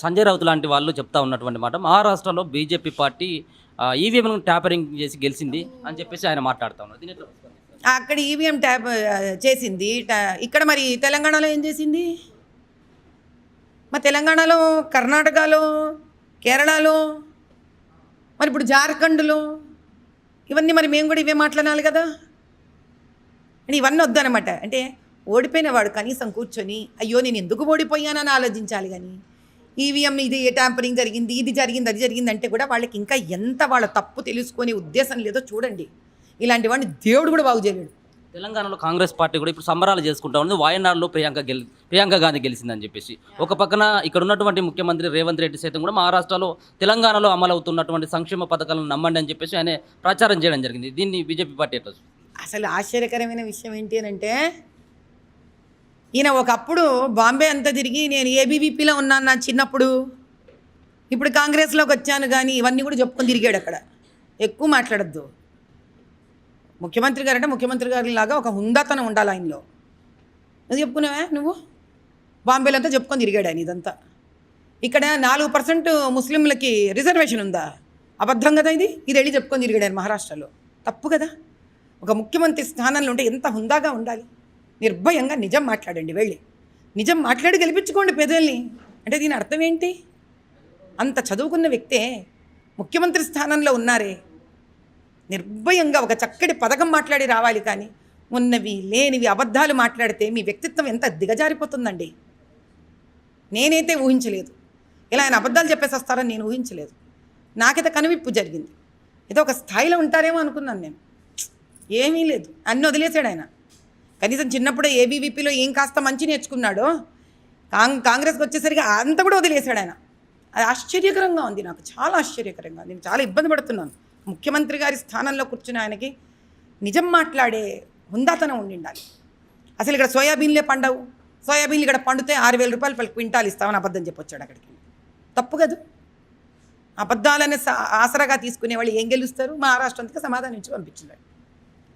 సంజయ్ రౌత్ లాంటి వాళ్ళు చెప్తా ఉన్నటువంటి మాట మహారాష్ట్రలో బీజేపీ పార్టీ ఈవీఎంలను ట్యాపరింగ్ చేసి గెలిచింది అని చెప్పేసి ఆయన మాట్లాడుతూ ఉన్నారు. దీని ఎట్లా చూస్తారు? అక్కడ ఈవీఎం ట్యాప్ చేసింది. ఇక్కడ మరి తెలంగాణలో ఏం చేసింది? మరి తెలంగాణలో, కర్ణాటకలో, కేరళలో, మరి ఇప్పుడు జార్ఖండ్లో ఇవన్నీ మరి మేము కూడా ఇవే మాట్లాడాలి కదా. అని ఇవన్నీ వద్దనమాట. అంటే ఓడిపోయిన వాడు కనీసం కూర్చొని అయ్యో నేను ఎందుకు ఓడిపోయానని ఆలోచించాలి. కానీ ఈవీఎం ఇది ట్యాంపరింగ్ జరిగింది, ఇది జరిగింది, అది జరిగింది అంటే కూడా వాళ్ళకి ఇంకా ఎంత వాళ్ళ తప్పు తెలుసుకునే ఉద్దేశం లేదో చూడండి. ఇలాంటి వాడిని దేవుడు కూడా బాగు చేయలేడు. తెలంగాణలో కాంగ్రెస్ పార్టీ కూడా ఇప్పుడు సంబరాలు చేసుకుంటా ఉంది. వాయనాడులో ప్రియాంక గాంధీ గెలిచిందని చెప్పేసి ఒక పక్కన ఇక్కడ ఉన్నటువంటి ముఖ్యమంత్రి రేవంత్ రెడ్డి సైతం కూడా మహారాష్ట్రలో తెలంగాణలో అమలవుతున్నటువంటి సంక్షేమ పథకాలను నమ్మండి అని చెప్పేసి ఆయన ప్రచారం చేయడం జరిగింది. దీన్ని బీజేపీ పార్టీ ఎట్లా చూస్తుంది? అసలు ఆశ్చర్యకరమైన విషయం ఏంటి అని అంటే, ఈయన ఒకప్పుడు బాంబే అంతా తిరిగి నేను ఏబీవీపీలో ఉన్నాను నా చిన్నప్పుడు, ఇప్పుడు కాంగ్రెస్లోకి వచ్చాను కానీ ఇవన్నీ కూడా చెప్పుకొని తిరిగాడు. అక్కడ ఎక్కువ మాట్లాడద్దు. ముఖ్యమంత్రి గారు అంటే ముఖ్యమంత్రి గారి లాగా ఒక హుందాతనం ఉండాలి ఆయనలో. అది చెప్పుకున్నావా నువ్వు? బాంబేలో అంతా చెప్పుకొని తిరిగాడు ఆయన ఇదంతా. ఇక్కడ 4% ముస్లింలకి రిజర్వేషన్ ఉందా? అబద్ధం కదా ఇది. ఇది వెళ్ళి చెప్పుకొని తిరిగాడు ఆయన మహారాష్ట్రలో. తప్పు కదా. ఒక ముఖ్యమంత్రి స్థానంలో ఉంటే ఎంత హుందాగా ఉండాలి. నిర్భయంగా నిజం మాట్లాడండి. వెళ్ళి నిజం మాట్లాడి గెలిపించుకోండి పేదల్ని. అంటే దీని అర్థం ఏంటి? అంత చదువుకున్న వ్యక్తే ముఖ్యమంత్రి స్థానంలో ఉన్నారే, నిర్భయంగా ఒక చక్కటి పథకం మాట్లాడి రావాలి. కానీ ఉన్నవి లేనివి అబద్ధాలు మాట్లాడితే మీ వ్యక్తిత్వం ఎంత దిగజారిపోతుందండి. నేనైతే ఊహించలేదు. ఇలా ఆయన అబద్ధాలు చెప్పేసి వస్తారని నేను ఊహించలేదు. నాకైతే కనువిప్పు జరిగింది. ఏదో ఒక స్థాయిలో ఉంటారేమో అనుకున్నాను నేను. ఏమీ లేదు, అన్నీ వదిలేశాడు ఆయన. కనీసం చిన్నప్పుడే ఏబీవీపీలో ఏం కాస్త మంచి నేర్చుకున్నాడో కాంగ్రెస్కి వచ్చేసరికి అంత కూడా వదిలేశాడు ఆయన. అది ఆశ్చర్యకరంగా ఉంది. నాకు చాలా ఆశ్చర్యకరంగా. నేను చాలా ఇబ్బంది పడుతున్నాను. ముఖ్యమంత్రి గారి స్థానంలో కూర్చుని ఆయనకి నిజం మాట్లాడే హుందాతనం ఉండాలి. అసలు ఇక్కడ సోయాబీన్లే పండవు. సోయాబీన్లు ఇక్కడ పండితే 6,000 రూపాయలు క్వింటాల్ ఇస్తామని అబద్ధం చెప్పొచ్చాడు అక్కడికి. తప్పు కదా. అబద్ధాలనే ఆసరాగా తీసుకునే వాళ్ళు ఏం గెలుస్తారు? మహారాష్ట్ర అంతగా సమాధానం ఇచ్చి పంపించినాడు.